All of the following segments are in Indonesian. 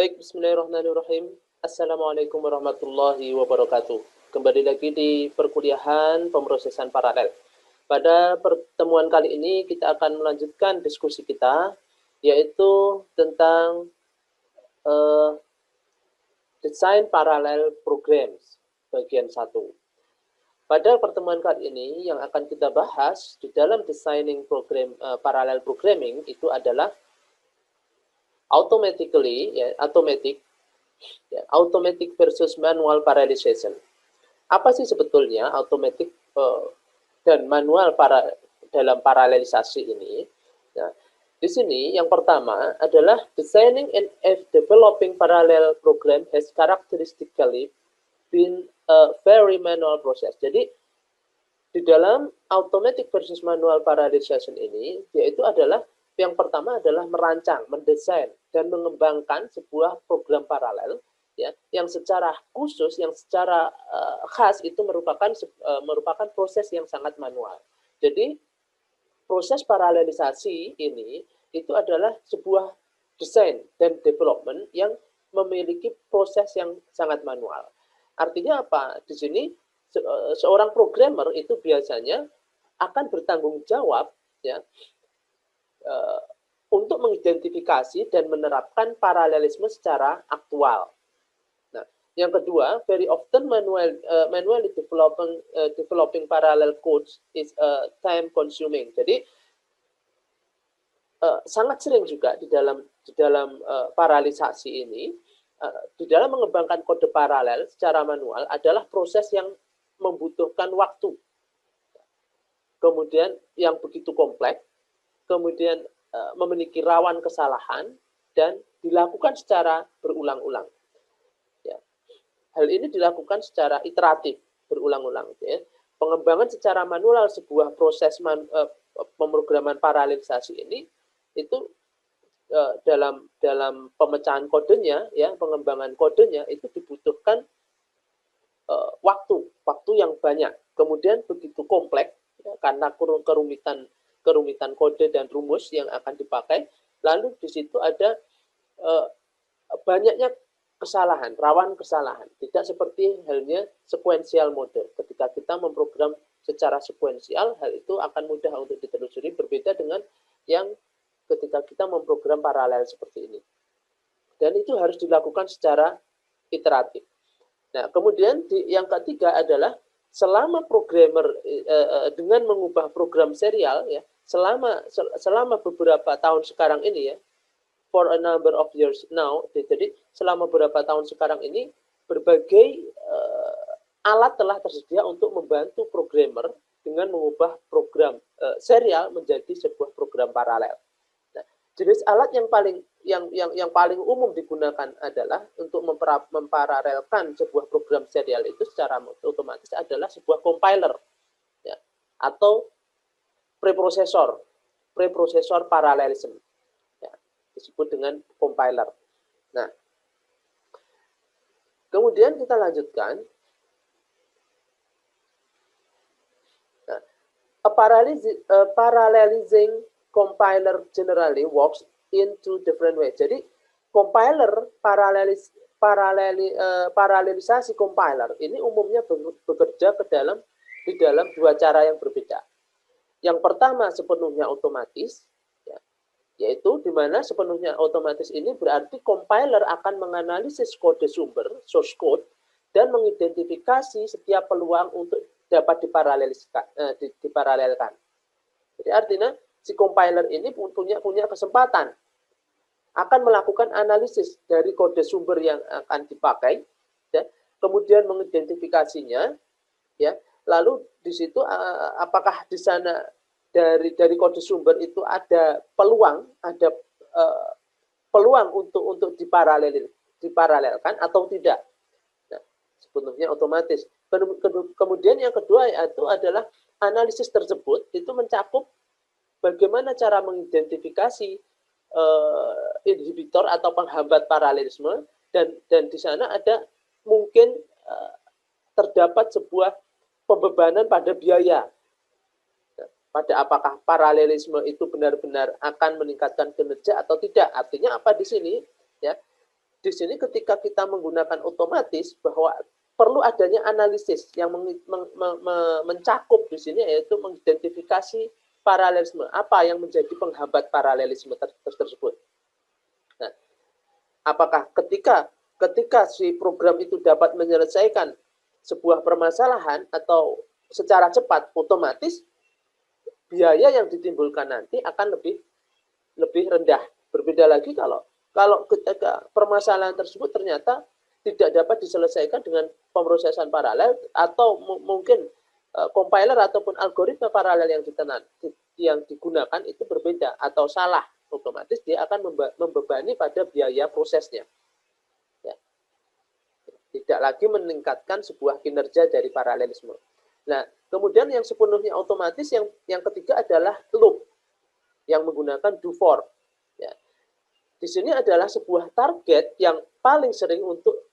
Baik, bismillahirrahmanirrahim. Assalamualaikum warahmatullahi wabarakatuh. Kembali lagi di perkuliahan pemrosesan paralel. Pada pertemuan kali ini kita akan melanjutkan diskusi kita, yaitu tentang desain paralel programs bagian 1. Pada pertemuan kali ini yang akan kita bahas di dalam designing program parallel programming itu adalah automatic versus manual parallelization. Apa sih sebetulnya automatic dan manual dalam paralelisasi ini? Nah, di sini yang pertama adalah designing and developing parallel program has characteristically been a very manual process. Jadi di dalam automatic versus manual parallelization ini, yaitu adalah yang pertama adalah merancang, mendesain, dan mengembangkan sebuah program paralel ya, yang secara khusus, yang secara khas itu merupakan proses yang sangat manual. Jadi proses paralelisasi ini itu adalah sebuah desain dan development yang memiliki proses yang sangat manual. Artinya apa? Di sini seorang programmer itu biasanya akan bertanggung jawab ya untuk mengidentifikasi dan menerapkan paralelisme secara aktual. Nah, yang kedua, very often manually developing parallel codes is time consuming. Jadi sangat sering juga di dalam paralelisasi ini, di dalam mengembangkan kode paralel secara manual adalah proses yang membutuhkan waktu, kemudian yang begitu kompleks, kemudian memiliki rawan kesalahan, dan dilakukan secara berulang-ulang. Ya. Hal ini dilakukan secara iteratif, berulang-ulang. Ya. Pengembangan secara manual sebuah proses pemrograman paralelisasi ini itu dalam pemecahan kodenya, ya, pengembangan kodenya itu dibutuhkan waktu yang banyak, kemudian begitu kompleks ya, karena kerumitan kode dan rumus yang akan dipakai, lalu di situ ada banyaknya kesalahan, rawan kesalahan, tidak seperti halnya sequential mode. Ketika kita memprogram secara sequential, hal itu akan mudah untuk ditelusuri, berbeda dengan yang ketika kita memprogram paralel seperti ini. Dan itu harus dilakukan secara iteratif. Nah, kemudian yang ketiga adalah selama programmer dengan mengubah program serial ya, selama beberapa tahun sekarang ini ya, for a number of years now, jadi selama beberapa tahun sekarang ini berbagai alat telah tersedia untuk membantu programmer dengan mengubah program serial menjadi sebuah program paralel. Nah, jenis alat yang paling umum digunakan adalah untuk memparalelkan sebuah program serial itu secara otomatis adalah sebuah compiler ya, atau preprosesor parallelism ya, disebut dengan compiler. Nah, kemudian kita lanjutkan. Nah, a parallelizing compiler generally works in two different ways. Jadi compiler paralelisasi compiler ini umumnya bekerja di dalam dua cara yang berbeda. Yang pertama sepenuhnya otomatis, ya, yaitu di mana sepenuhnya otomatis ini berarti compiler akan menganalisis kode sumber, source code, dan mengidentifikasi setiap peluang untuk dapat diparalelkan. Jadi artinya si compiler ini punya kesempatan akan melakukan analisis dari kode sumber yang akan dipakai, ya, kemudian mengidentifikasinya, ya, lalu di situ apakah di sana dari kode sumber itu ada peluang untuk diparalelkan atau tidak. Nah, sepenuhnya otomatis. Kemudian yang kedua yaitu adalah analisis tersebut itu mencakup bagaimana cara mengidentifikasi inhibitor atau penghambat paralelisme, dan di sana ada mungkin terdapat sebuah pembebanan pada biaya. Pada apakah paralelisme itu benar-benar akan meningkatkan kinerja atau tidak. Artinya apa di sini? Ya, di sini ketika kita menggunakan otomatis bahwa perlu adanya analisis yang mencakup di sini, yaitu mengidentifikasi paralelisme, apa yang menjadi penghambat paralelisme tersebut. Nah, apakah ketika si program itu dapat menyelesaikan sebuah permasalahan atau secara cepat, otomatis biaya yang ditimbulkan nanti akan lebih rendah. Berbeda lagi kalau ketika permasalahan tersebut ternyata tidak dapat diselesaikan dengan pemrosesan paralel, atau mungkin compiler ataupun algoritma paralel yang digunakan itu berbeda atau salah, otomatis dia akan membebani pada biaya prosesnya. Ya. Tidak lagi meningkatkan sebuah kinerja dari paralelisme. Nah, kemudian yang sepenuhnya otomatis, yang ketiga adalah loop yang menggunakan do for. Ya. Di sini adalah sebuah target yang paling sering untuk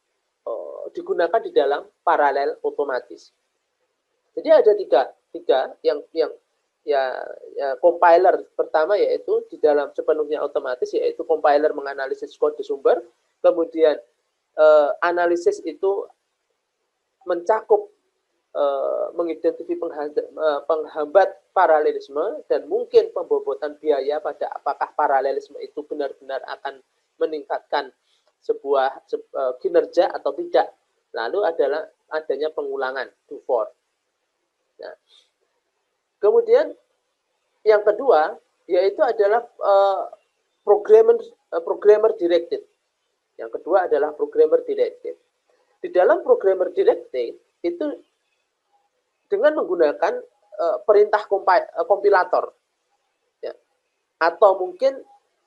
digunakan di dalam paralel otomatis. Jadi ada tiga yang compiler pertama, yaitu di dalam sepenuhnya otomatis, yaitu compiler menganalisis kode sumber, kemudian analisis itu mencakup mengidentifikasi penghambat paralelisme dan mungkin pembobotan biaya pada apakah paralelisme itu benar-benar akan meningkatkan sebuah kinerja atau tidak. Lalu adalah adanya pengulangan do for. Nah, kemudian yang kedua yaitu adalah programmer directed. Yang kedua adalah programmer directed. Di dalam programmer directed itu dengan menggunakan perintah kompilator, ya. Atau mungkin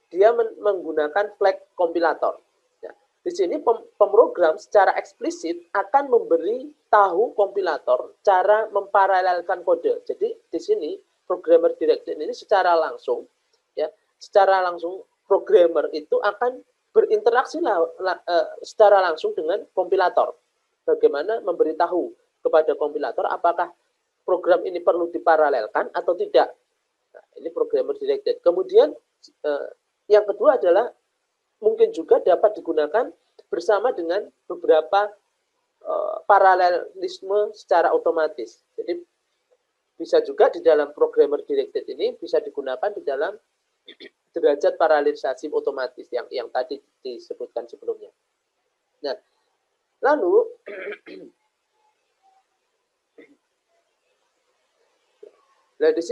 dia menggunakan flag kompilator. Ya. Di sini pemrogram secara eksplisit akan memberi tahu kompilator cara memparalelkan kode. Jadi di sini programmer directed ini secara langsung programmer itu akan berinteraksi secara langsung dengan kompilator. Bagaimana memberitahu kepada kompilator apakah program ini perlu diparalelkan atau tidak. Nah, ini programmer directed. Kemudian yang kedua adalah mungkin juga dapat digunakan bersama dengan beberapa paralelisme secara otomatis. Jadi bisa juga di dalam programmer directed ini bisa digunakan di dalam derajat paralelisasi otomatis yang tadi disebutkan sebelumnya. Nah, lalu di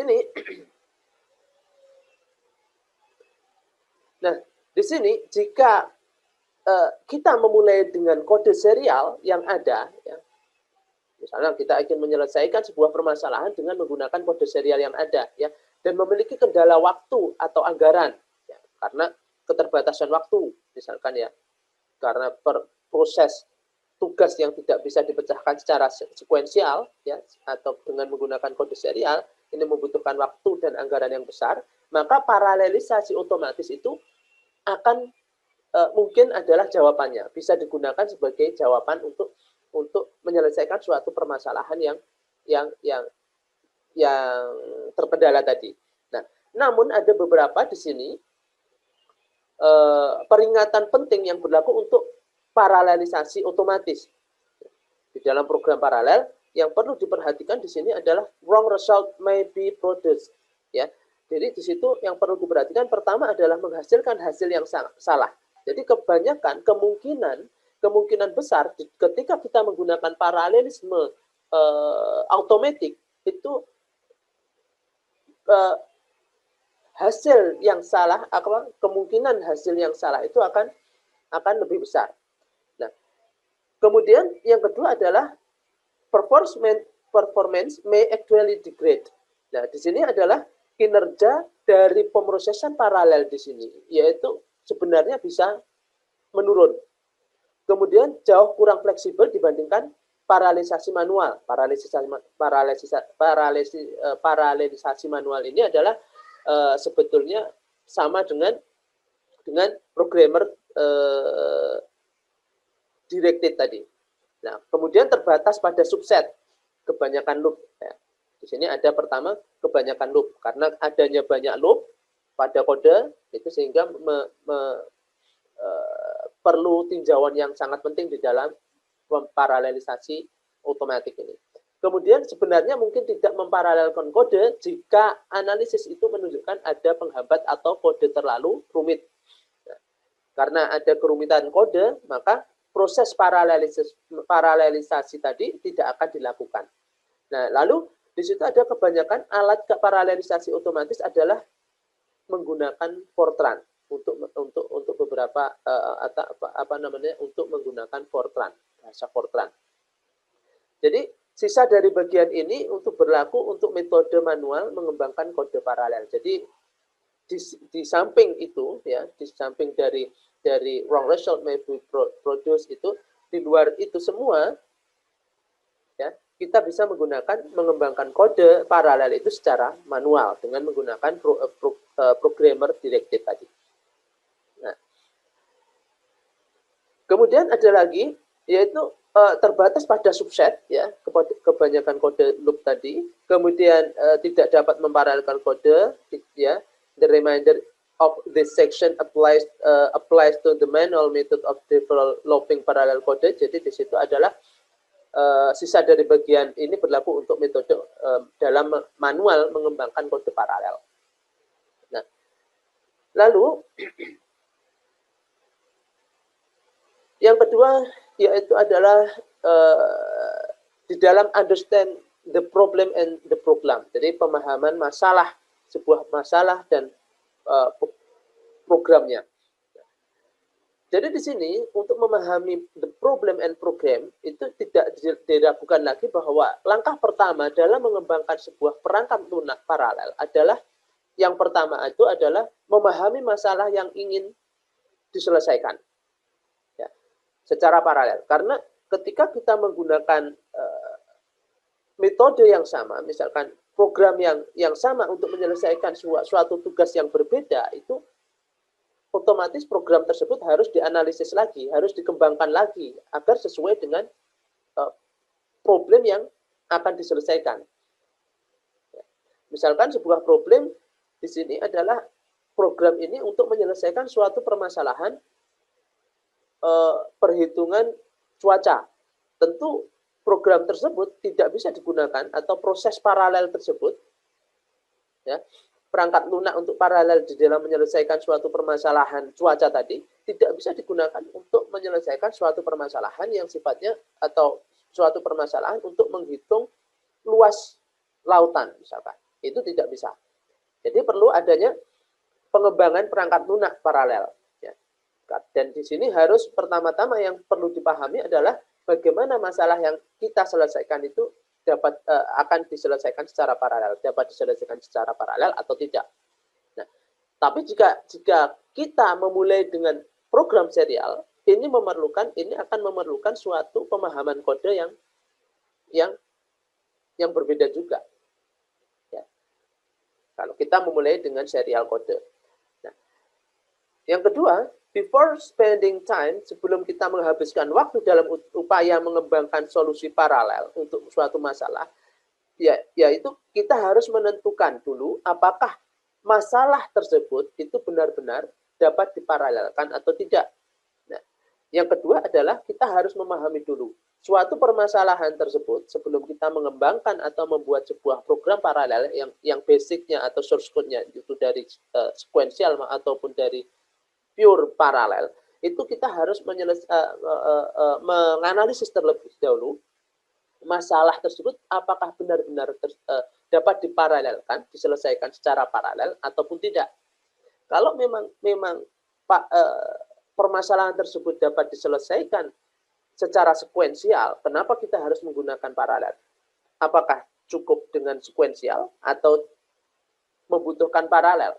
sini jika kita memulai dengan kode serial yang ada, ya, misalnya kita ingin menyelesaikan sebuah permasalahan dengan menggunakan kode serial yang ada, ya, dan memiliki kendala waktu atau anggaran, ya, karena keterbatasan waktu, misalkan, ya, karena proses tugas yang tidak bisa dipecahkan secara sekuensial, ya, atau dengan menggunakan kode serial, ini membutuhkan waktu dan anggaran yang besar, maka paralelisasi otomatis itu akan mungkin adalah jawabannya, bisa digunakan sebagai jawaban untuk menyelesaikan suatu permasalahan yang terkendala tadi. Nah, namun ada beberapa di sini peringatan penting yang berlaku untuk paralelisasi otomatis. Di dalam program paralel yang perlu diperhatikan di sini adalah wrong result may be produced, ya. Jadi di situ yang perlu diperhatikan pertama adalah menghasilkan hasil yang salah. Jadi kebanyakan kemungkinan besar ketika kita menggunakan paralelisme automatic itu hasil yang salah, kemungkinan hasil yang salah itu akan lebih besar. Nah, kemudian yang kedua adalah performance may actually degrade. Nah, di sini adalah kinerja dari pemrosesan paralel di sini, yaitu sebenarnya bisa menurun. Kemudian jauh kurang fleksibel dibandingkan paralelisasi manual. Paralelisasi manual ini adalah sebetulnya sama dengan programmer directed tadi. Nah, kemudian terbatas pada subset, kebanyakan loop. Ya. Di sini ada pertama kebanyakan loop, karena adanya banyak loop pada kode itu sehingga perlu tinjauan yang sangat penting di dalam paralelisasi otomatik ini. Kemudian sebenarnya mungkin tidak memparalelkan kode jika analisis itu menunjukkan ada penghambat atau kode terlalu rumit. Nah, karena ada kerumitan kode, maka proses paralelisasi tadi tidak akan dilakukan. Nah, lalu di situ ada kebanyakan alat paralelisasi otomatis adalah menggunakan Fortran untuk beberapa untuk menggunakan Fortran, bahasa Fortran. Jadi sisa dari bagian ini untuk berlaku untuk metode manual mengembangkan kode paralel. Jadi di samping itu ya, di samping dari wrong result may be produced itu, di luar itu semua ya, kita bisa mengembangkan kode paralel itu secara manual dengan menggunakan programmer directive tadi. Nah, kemudian ada lagi yaitu terbatas pada subset ya, kebanyakan kode loop tadi, kemudian tidak dapat memparalelkan kode ya. The remainder of this section applies to the manual method of developing parallel code. Jadi di situ adalah sisa dari bagian ini berlaku untuk metode dalam manual mengembangkan kode paralel. Nah, lalu yang kedua yaitu adalah di dalam understand the problem and the program. Jadi pemahaman masalah, sebuah masalah dan programnya. Jadi di sini untuk memahami the problem and program itu tidak diragukan lagi bahwa langkah pertama dalam mengembangkan sebuah perangkat lunak paralel adalah yang pertama itu adalah memahami masalah yang ingin diselesaikan ya, secara paralel. Karena ketika kita menggunakan metode yang sama, misalkan program yang sama untuk menyelesaikan suatu tugas yang berbeda, itu otomatis program tersebut harus dianalisis lagi, harus dikembangkan lagi agar sesuai dengan problem yang akan diselesaikan. Misalkan sebuah problem di sini adalah program ini untuk menyelesaikan suatu permasalahan perhitungan cuaca. Tentu program tersebut tidak bisa digunakan atau proses paralel tersebut ya, perangkat lunak untuk paralel di dalam menyelesaikan suatu permasalahan cuaca tadi tidak bisa digunakan untuk menyelesaikan suatu permasalahan yang sifatnya atau suatu permasalahan untuk menghitung luas lautan misalkan. Itu tidak bisa. Jadi perlu adanya pengembangan perangkat lunak paralel. Ya. Dan di sini harus pertama-tama yang perlu dipahami adalah bagaimana masalah yang kita selesaikan itu akan diselesaikan secara paralel, dapat diselesaikan secara paralel atau tidak. Nah, tapi jika kita memulai dengan program serial, ini akan memerlukan suatu pemahaman kode yang berbeda juga. Ya. Kalau kita memulai dengan serial kode. Nah, yang kedua, before spending time, sebelum kita menghabiskan waktu dalam upaya mengembangkan solusi paralel untuk suatu masalah, yaitu kita harus menentukan dulu apakah masalah tersebut itu benar-benar dapat diparalelkan atau tidak. Nah, yang kedua adalah kita harus memahami dulu suatu permasalahan tersebut sebelum kita mengembangkan atau membuat sebuah program paralel yang basicnya atau source code-nya itu dari sequential ataupun dari pure paralel, itu kita harus menganalisis terlebih dahulu masalah tersebut apakah benar-benar dapat diparalelkan, diselesaikan secara paralel ataupun tidak. Kalau memang permasalahan tersebut dapat diselesaikan secara sekuensial, kenapa kita harus menggunakan paralel? Apakah cukup dengan sekuensial atau membutuhkan paralel?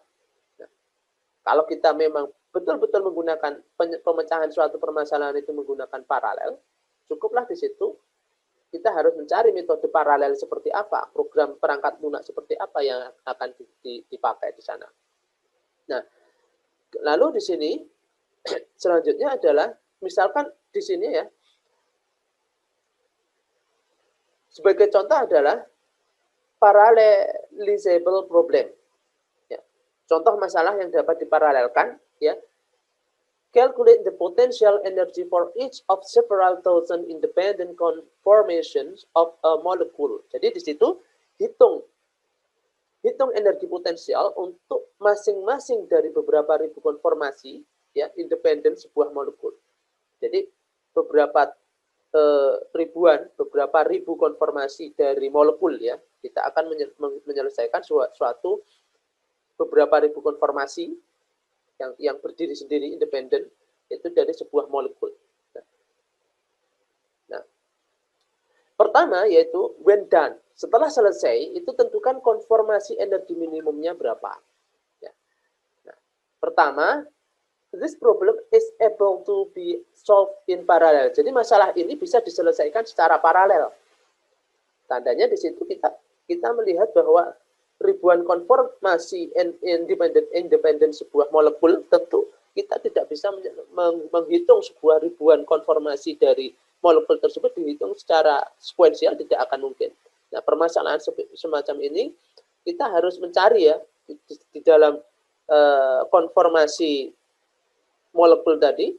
Nah, kalau kita memang betul-betul menggunakan pemecahan suatu permasalahan itu menggunakan paralel, cukuplah di situ kita harus mencari metode paralel seperti apa, program perangkat lunak seperti apa yang akan dipakai di sana. Nah, lalu di sini selanjutnya adalah misalkan di sini ya, sebagai contoh adalah parallelizable problem. Ya, contoh masalah yang dapat diparalelkan ya, calculate the potential energy for each of several thousand independent conformations of a molecule. Jadi di situ hitung energi potensial untuk masing-masing dari beberapa ribu konformasi ya independen sebuah molekul. Jadi beberapa ribu konformasi dari molekul ya, kita akan menyelesaikan suatu beberapa ribu konformasi yang berdiri sendiri independen itu dari sebuah molekul. Nah, pertama yaitu when done. Setelah selesai itu tentukan konformasi energi minimumnya berapa. Ya. Nah, pertama, this problem is able to be solved in parallel. Jadi masalah ini bisa diselesaikan secara paralel. Tandanya di situ kita melihat bahwa ribuan konformasi independen sebuah molekul, tentu kita tidak bisa menghitung sebuah ribuan konformasi dari molekul tersebut dihitung secara sekuensial, tidak akan mungkin. Nah, permasalahan semacam ini kita harus mencari ya di dalam konformasi molekul tadi.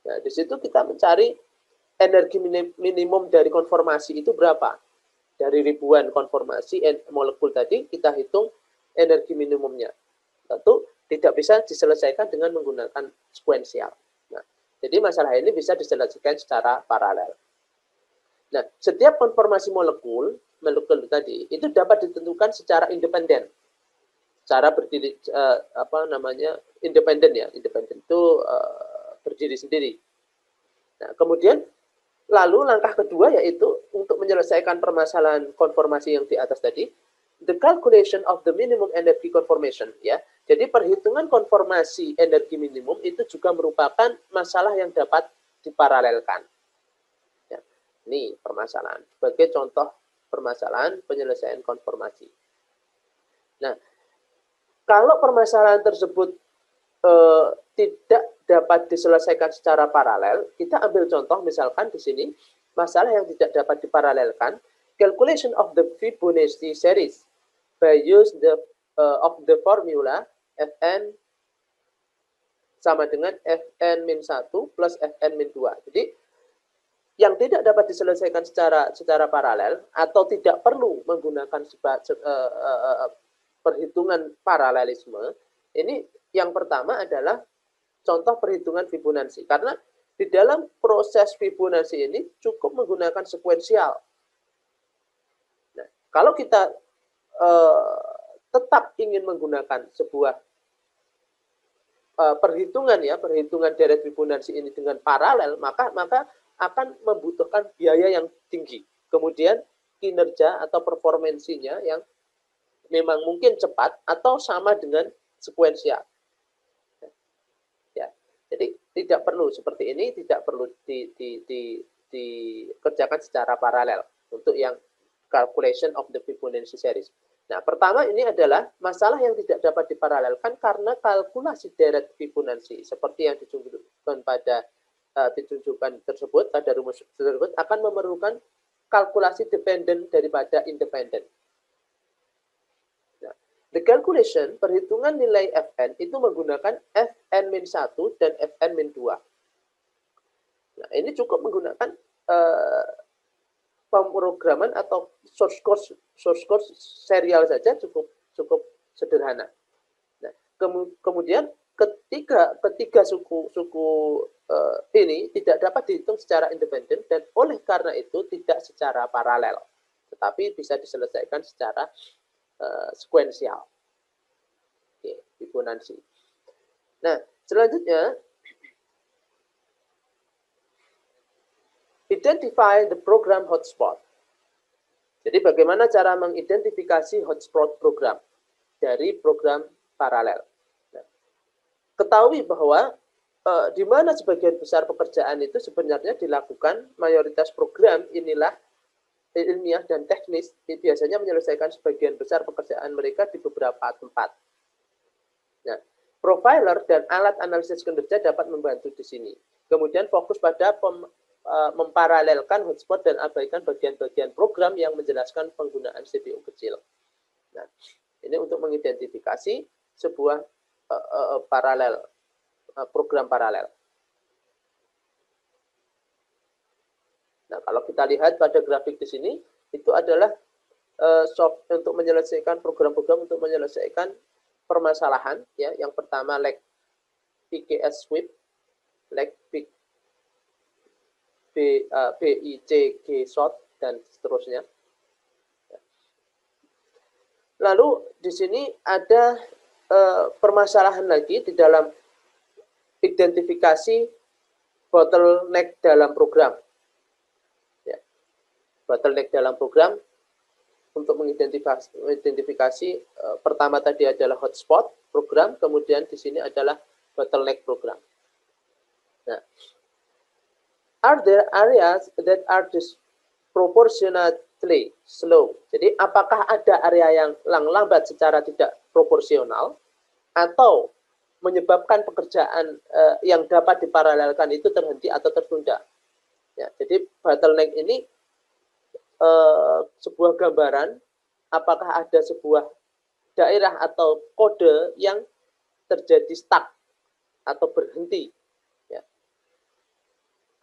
Nah, di situ kita mencari energi minimum dari konformasi itu berapa. Dari ribuan konformasi molekul tadi, kita hitung energi minimumnya. Tentu tidak bisa diselesaikan dengan menggunakan sekuensial. Nah, jadi masalah ini bisa diselesaikan secara paralel. Nah, setiap konformasi molekul tadi itu dapat ditentukan secara independen. Secara berdiri independen ya. Independen itu berdiri sendiri. Nah, kemudian lalu langkah kedua yaitu untuk menyelesaikan permasalahan konformasi yang di atas tadi, the calculation of the minimum energy conformation ya. Jadi perhitungan konformasi energi minimum itu juga merupakan masalah yang dapat diparalelkan. Ya. Ini permasalahan sebagai contoh permasalahan penyelesaian konformasi. Nah, kalau permasalahan tersebut tidak dapat diselesaikan secara paralel, kita ambil contoh misalkan di sini masalah yang tidak dapat diparalelkan, calculation of the Fibonacci series by use of the formula Fn sama dengan Fn-1 plus Fn-2. Jadi yang tidak dapat diselesaikan secara paralel atau tidak perlu menggunakan perhitungan paralelisme, ini yang pertama adalah contoh perhitungan Fibonacci. Karena di dalam proses Fibonacci ini cukup menggunakan sekuensial. Nah, kalau kita tetap ingin menggunakan sebuah perhitungan deret Fibonacci ini dengan paralel, maka akan membutuhkan biaya yang tinggi. Kemudian kinerja atau performansinya yang memang mungkin cepat atau sama dengan sekuensial. Jadi tidak perlu seperti ini, tidak perlu dikerjakan secara paralel untuk yang calculation of the Fibonacci series. Nah, pertama ini adalah masalah yang tidak dapat diparalelkan karena kalkulasi deret Fibonacci seperti yang ditunjukkan tersebut, pada rumus tersebut akan memerlukan kalkulasi dependen daripada independen. The calculation, perhitungan nilai Fn itu menggunakan Fn-1 dan Fn-2. Nah, ini cukup menggunakan pemrograman atau source code serial saja cukup sederhana. Nah, kemudian ketiga suku ini tidak dapat dihitung secara independen dan oleh karena itu tidak secara paralel, tetapi bisa diselesaikan secara sekuensial. Oke, Fibonacci. Nah, selanjutnya identify the program hotspot. Jadi bagaimana cara mengidentifikasi hotspot program dari program paralel. Nah, ketahui bahwa di mana sebagian besar pekerjaan itu sebenarnya dilakukan, mayoritas program inilah ilmiah dan teknis biasanya menyelesaikan sebagian besar pekerjaan mereka di beberapa tempat. Nah, profiler dan alat analisis kinerja dapat membantu di sini. Kemudian fokus pada memparalelkan hotspot dan abaikan bagian-bagian program yang menjelaskan penggunaan CPU kecil. Nah, ini untuk mengidentifikasi sebuah program paralel. Nah, kalau kita lihat pada grafik di sini, itu adalah untuk menyelesaikan program-program untuk menyelesaikan permasalahan. Ya, yang pertama lag PKS sweep, lag BICG short, dan seterusnya. Lalu di sini ada permasalahan lagi di dalam identifikasi bottleneck dalam program. Ya. Bottleneck dalam program untuk mengidentifikasi pertama tadi adalah hotspot program, kemudian di sini adalah bottleneck program. Nah, are there areas that are disproportionately slow? Jadi apakah ada area yang lambat secara tidak proporsional atau menyebabkan pekerjaan yang dapat diparalelkan itu terhenti atau tertunda? Ya, jadi bottleneck ini sebuah gambaran apakah ada sebuah daerah atau kode yang terjadi stuck atau berhenti, ya,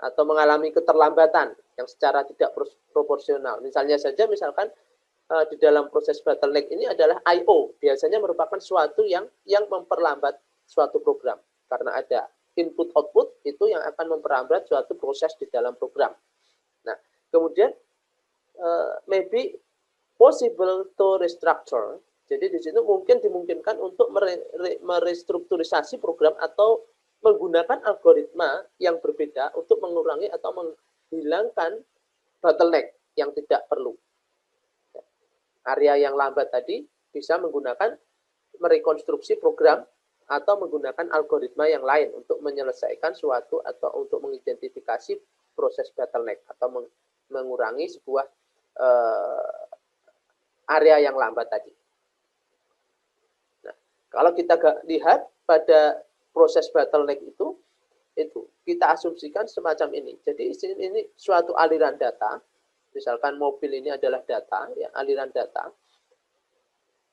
atau mengalami keterlambatan yang secara tidak proporsional. Misalnya saja, misalkan di dalam proses bottleneck ini adalah I/O, biasanya merupakan suatu yang memperlambat suatu program karena ada input output itu yang akan memperlambat suatu proses di dalam program. Nah, kemudian maybe possible to restructure. Jadi di situ mungkin dimungkinkan untuk merestrukturisasi program atau menggunakan algoritma yang berbeda untuk mengurangi atau menghilangkan bottleneck yang tidak perlu. Area yang lambat tadi bisa menggunakan merekonstruksi program atau menggunakan algoritma yang lain untuk menyelesaikan suatu atau untuk mengidentifikasi proses bottleneck atau mengurangi sebuah area yang lambat tadi. Nah, kalau kita lihat pada proses bottleneck itu kita asumsikan semacam ini. Jadi ini suatu aliran data. Misalkan mobil ini adalah data, ya, aliran data.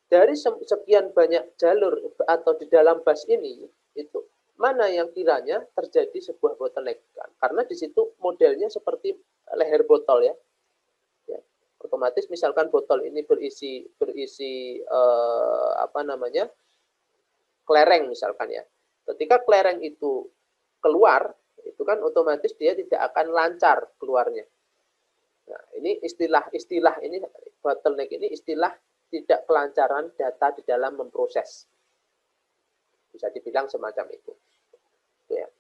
Dari sekian banyak jalur atau di dalam bus ini, itu mana yang kiranya terjadi sebuah bottleneck. Karena di situ modelnya seperti leher botol, ya. Otomatis misalkan botol ini berisi kelereng misalkan, ya. Ketika kelereng itu keluar, itu kan otomatis dia tidak akan lancar keluarnya. Nah, ini istilah ini bottleneck ini istilah tidak kelancaran data di dalam memproses. Bisa dibilang semacam itu. Ya.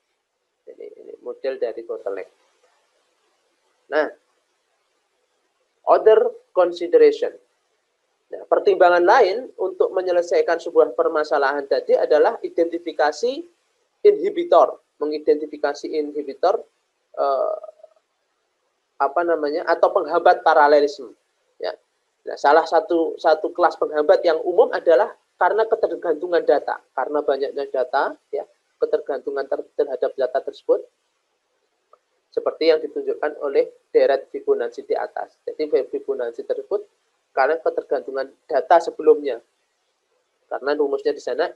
Ini model dari bottleneck. Nah, other consideration. Nah, pertimbangan lain untuk menyelesaikan sebuah permasalahan tadi adalah identifikasi inhibitor, mengidentifikasi inhibitor atau penghambat paralelisme. Ya. Nah, salah satu kelas penghambat yang umum adalah karena ketergantungan data, karena banyaknya data, ya, ketergantungan terhadap data tersebut, seperti yang ditunjukkan oleh deret Fibonacci di atas. Jadi Fibonacci tersebut karena ketergantungan data sebelumnya. Karena rumusnya di sana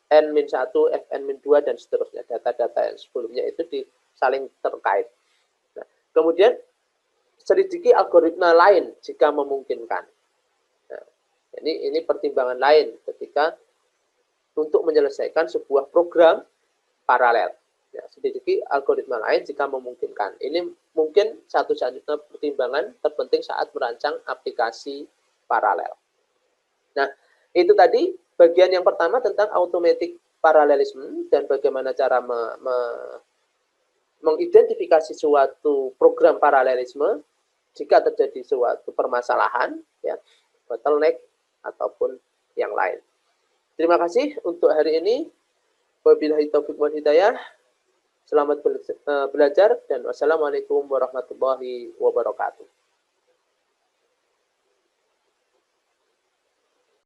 Fn-1, Fn-2, dan seterusnya. Data-data yang sebelumnya itu saling terkait. Nah, kemudian selidiki algoritma lain jika memungkinkan. Nah, ini pertimbangan lain ketika untuk menyelesaikan sebuah program paralel. Ya, selidiki algoritma lain jika memungkinkan. Ini mungkin satu-satunya pertimbangan terpenting saat merancang aplikasi paralel. Nah, itu tadi bagian yang pertama tentang automatic parallelism dan bagaimana cara mengidentifikasi suatu program paralelisme jika terjadi suatu permasalahan, ya, bottleneck ataupun yang lain. Terima kasih untuk hari ini. Wabillahi taufiq wal hidayah. Selamat belajar dan wassalamualaikum warahmatullahi wabarakatuh.